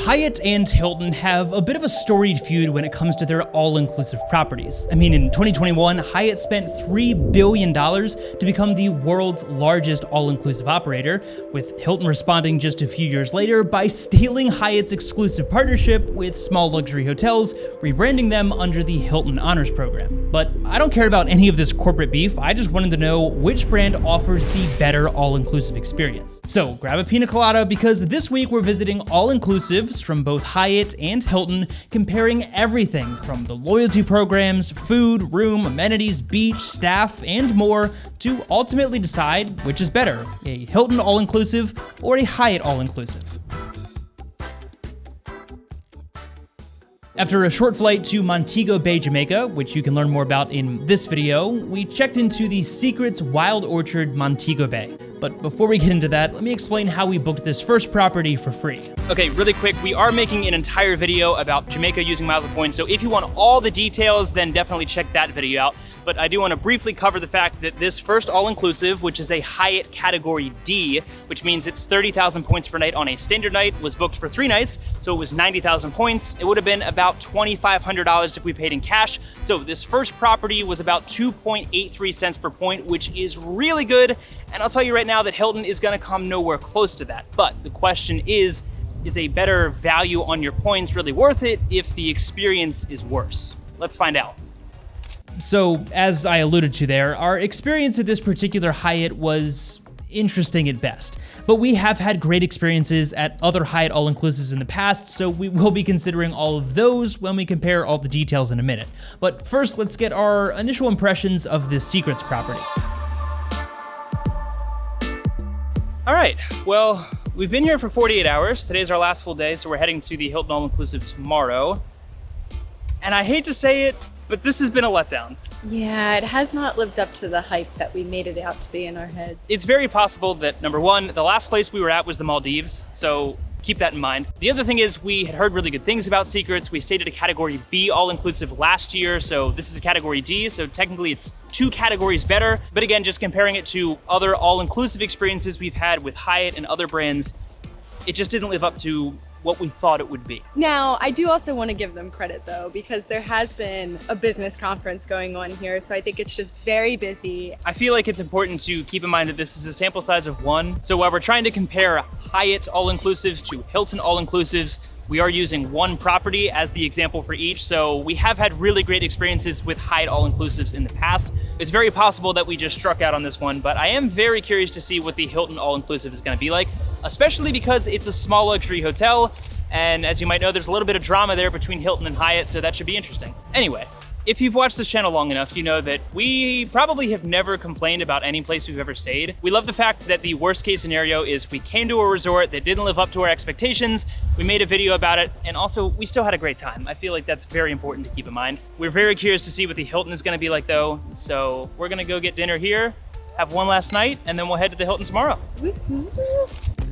Hyatt and Hilton have a bit of a storied feud when it comes to their all-inclusive properties. I mean, in 2021, Hyatt spent $3 billion to become the world's largest all-inclusive operator, with Hilton responding just a few years later by stealing Hyatt's exclusive partnership with small luxury hotels, rebranding them under the Hilton Honors Program. But I don't care about any of this corporate beef, I just wanted to know which brand offers the better all-inclusive experience. So grab a pina colada, because this week we're visiting all-inclusives from both Hyatt and Hilton, comparing everything from the loyalty programs, food, room, amenities, beach, staff, and more to ultimately decide which is better, a Hilton All-Inclusive or a Hyatt All-Inclusive. After a short flight to Montego Bay, Jamaica, which you can learn more about in this video, we checked into the Secrets Wild Orchard Montego Bay. But before we get into that, let me explain how we booked this first property for free. Okay, really quick, we are making an entire video about Jamaica using miles and points, so if you want all the details, then definitely check that video out. But I do want to briefly cover the fact that this first all-inclusive, which is a Hyatt Category D, which means it's 30,000 points per night on a standard night, was booked for 3 nights, so it was 90,000 points. It would have been about $2,500 if we paid in cash. So this first property was about 2.83 cents per point, which is really good. And I'll tell you right now that Hilton is gonna come nowhere close to that. But the question is a better value on your points really worth it if the experience is worse? Let's find out. So, as I alluded to there, our experience at this particular Hyatt was interesting at best. But we have had great experiences at other Hyatt All-Inclusives in the past, so we will be considering all of those when we compare all the details in a minute. But first, let's get our initial impressions of this Secrets property. All right, well, we've been here for 48 hours. Today's our last full day, so we're heading to the Hilton All-Inclusive tomorrow. And I hate to say it, but this has been a letdown. Yeah, it has not lived up to the hype that we made it out to be in our heads. It's very possible that, number one, the last place we were at was the Maldives, so keep that in mind. The other thing is we had heard really good things about Secrets. We stayed at a Category B all-inclusive last year, so this is a Category D, so technically it's 2 categories better. But again, just comparing it to other all-inclusive experiences we've had with Hyatt and other brands, it just didn't live up to what we thought it would be. Now, I do also want to give them credit though, because there has been a business conference going on here, so I think it's just very busy. I feel like it's important to keep in mind that this is a sample size of 1. So while we're trying to compare Hyatt All-Inclusives to Hilton All-Inclusives, we are using 1 property as the example for each, so we have had really great experiences with Hyatt All-Inclusives in the past. It's very possible that we just struck out on this one, but I am very curious to see what the Hilton All-Inclusive is gonna be like, especially because it's a small luxury hotel, and as you might know, there's a little bit of drama there between Hilton and Hyatt, so that should be interesting. Anyway, if you've watched this channel long enough, you know that we probably have never complained about any place we've ever stayed. We love the fact that the worst case scenario is we came to a resort that didn't live up to our expectations, we made a video about it, and also we still had a great time. I feel like that's very important to keep in mind. We're very curious to see what the Hilton is gonna be like though, so we're gonna go get dinner here, have one last night, and then we'll head to the Hilton tomorrow.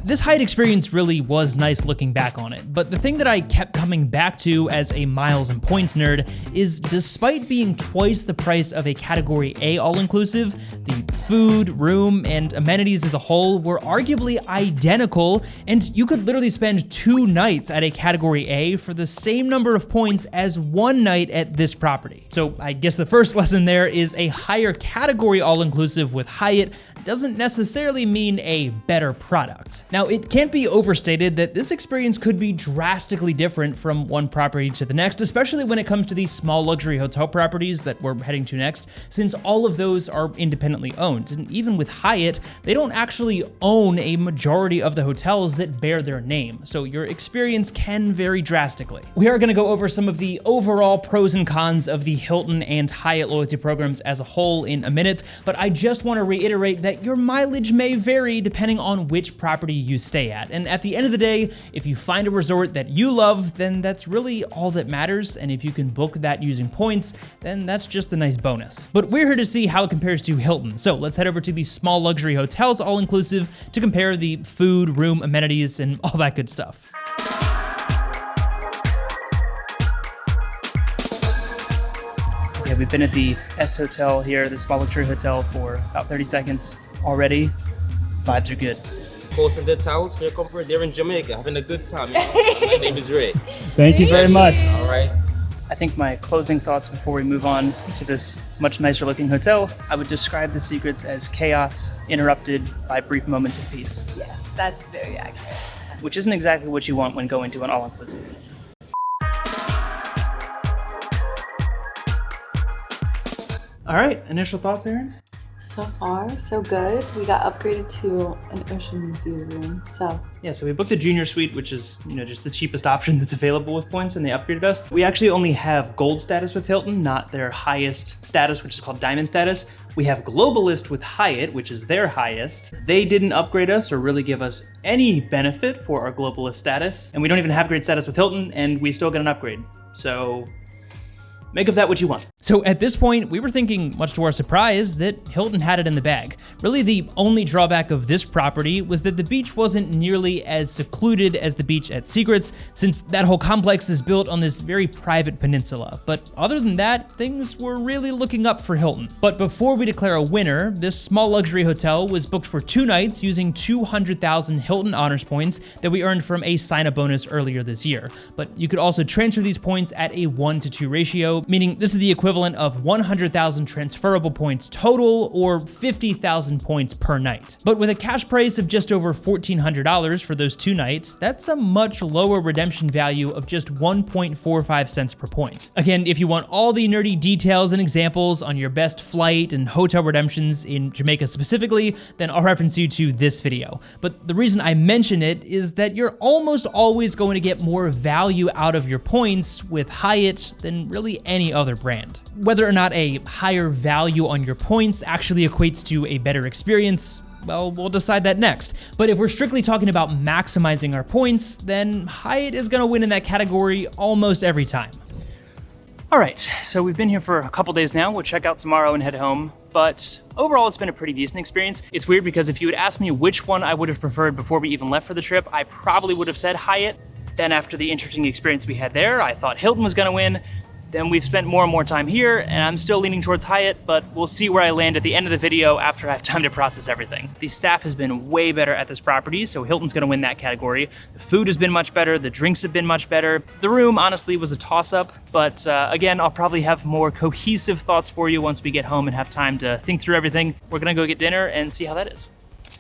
This Hyatt experience really was nice looking back on it, but the thing that I kept coming back to as a miles and points nerd is despite being twice the price of a Category A all-inclusive, the food, room, and amenities as a whole were arguably identical, and you could literally spend 2 nights at a Category A for the same number of points as 1 night at this property. So I guess the first lesson there is a higher category all-inclusive with Hyatt doesn't necessarily mean a better product. Now, it can't be overstated that this experience could be drastically different from one property to the next, especially when it comes to these small luxury hotel properties that we're heading to next, since all of those are independently owned. And even with Hyatt, they don't actually own a majority of the hotels that bear their name, so your experience can vary drastically. We are gonna go over some of the overall pros and cons of the Hilton and Hyatt loyalty programs as a whole in a minute, but I just wanna reiterate that your mileage may vary depending on which property you stay at. And at the end of the day, if you find a resort that you love, then that's really all that matters. And if you can book that using points, then that's just a nice bonus. But we're here to see how it compares to Hilton. So let's head over to the small luxury hotels all-inclusive to compare the food, room, amenities, and all that good stuff. Okay, we've been at the S Hotel here, the small luxury hotel, for about 30 seconds already. Vibes are good. coast and the towns for your comfort. They're in Jamaica, having a good time. You know? My name is Ray. Thank you very much. All right. I think my closing thoughts before we move on to this much nicer looking hotel, I would describe the secrets as chaos interrupted by brief moments of peace. Yes, that's very accurate. Which isn't exactly what you want when going to an all-inclusive. All right, initial thoughts, Erin? So far, so good. We got upgraded to an ocean view room, so. Yeah, so we booked a junior suite, which is, just the cheapest option that's available with points, and they upgraded us. We actually only have gold status with Hilton, not their highest status, which is called diamond status. We have globalist with Hyatt, which is their highest. They didn't upgrade us or really give us any benefit for our globalist status, and we don't even have grade status with Hilton, and we still get an upgrade. So make of that what you want. So at this point, we were thinking, much to our surprise, that Hilton had it in the bag. Really, the only drawback of this property was that the beach wasn't nearly as secluded as the beach at Secrets, since that whole complex is built on this very private peninsula. But other than that, things were really looking up for Hilton. But before we declare a winner, this small luxury hotel was booked for 2 nights using 200,000 Hilton honors points that we earned from a sign-up bonus earlier this year. But you could also transfer these points at a 1-to-2 ratio, meaning this is the equivalent of 100,000 transferable points total, or 50,000 points per night. But with a cash price of just over $1,400 for those 2 nights, that's a much lower redemption value of just 1.45 cents per point. Again, if you want all the nerdy details and examples on your best flight and hotel redemptions in Jamaica specifically, then I'll reference you to this video. But the reason I mention it is that you're almost always going to get more value out of your points with Hyatt than really any other brand. Whether or not a higher value on your points actually equates to a better experience, well, we'll decide that next. But if we're strictly talking about maximizing our points, then Hyatt is gonna win in that category almost every time. All right, so we've been here for a couple days now. We'll check out tomorrow and head home. But overall, it's been a pretty decent experience. It's weird because if you had asked me which one I would have preferred before we even left for the trip, I probably would have said Hyatt. Then after the interesting experience we had there, I thought Hilton was gonna win. Then we've spent more and more time here, and I'm still leaning towards Hyatt, but we'll see where I land at the end of the video after I have time to process everything. The staff has been way better at this property, so Hilton's gonna win that category. The food has been much better, the drinks have been much better. The room, honestly, was a toss-up, but again, I'll probably have more cohesive thoughts for you once we get home and have time to think through everything. We're gonna go get dinner and see how that is.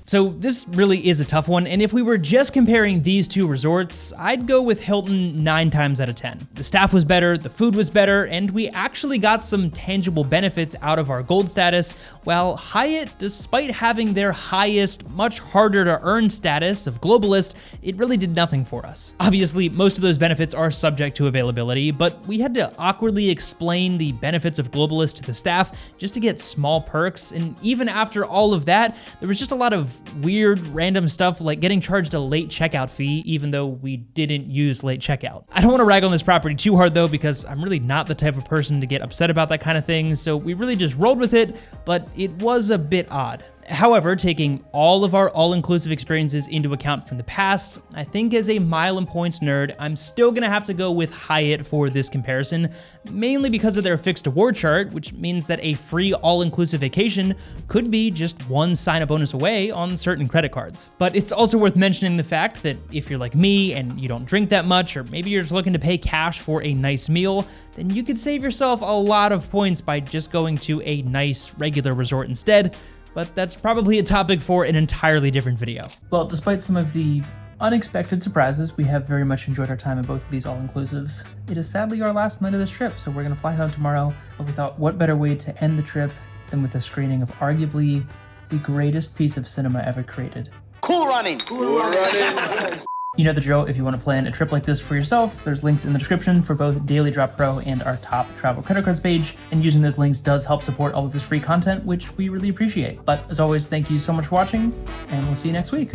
So this really is a tough one, and if we were just comparing these 2 resorts, I'd go with Hilton 9 times out of 10. The staff was better, the food was better, and we actually got some tangible benefits out of our gold status, while Hyatt, despite having their highest, much harder to earn status of globalist, it really did nothing for us. Obviously, most of those benefits are subject to availability, but we had to awkwardly explain the benefits of globalist to the staff just to get small perks, and even after all of that, there was just a lot of weird random stuff like getting charged a late checkout fee even though we didn't use late checkout. I don't want to rag on this property too hard though, because I'm really not the type of person to get upset about that kind of thing, so we really just rolled with it, but it was a bit odd. However, taking all of our all-inclusive experiences into account from the past, I think as a mile and points nerd, I'm still gonna have to go with Hyatt for this comparison, mainly because of their fixed award chart, which means that a free all-inclusive vacation could be just 1 sign-up bonus away on certain credit cards. But it's also worth mentioning the fact that if you're like me and you don't drink that much, or maybe you're just looking to pay cash for a nice meal, then you could save yourself a lot of points by just going to a nice regular resort instead. But that's probably a topic for an entirely different video. Well, despite some of the unexpected surprises, we have very much enjoyed our time at both of these all-inclusives. It is sadly our last night of this trip, so we're gonna fly home tomorrow, but we thought what better way to end the trip than with a screening of arguably the greatest piece of cinema ever created. Cool running. Cool running. You know the drill. If you want to plan a trip like this for yourself, there's links in the description for both Daily Drop Pro and our top travel credit cards page, and using those links does help support all of this free content, which we really appreciate. But as always, thank you so much for watching, and we'll see you next week.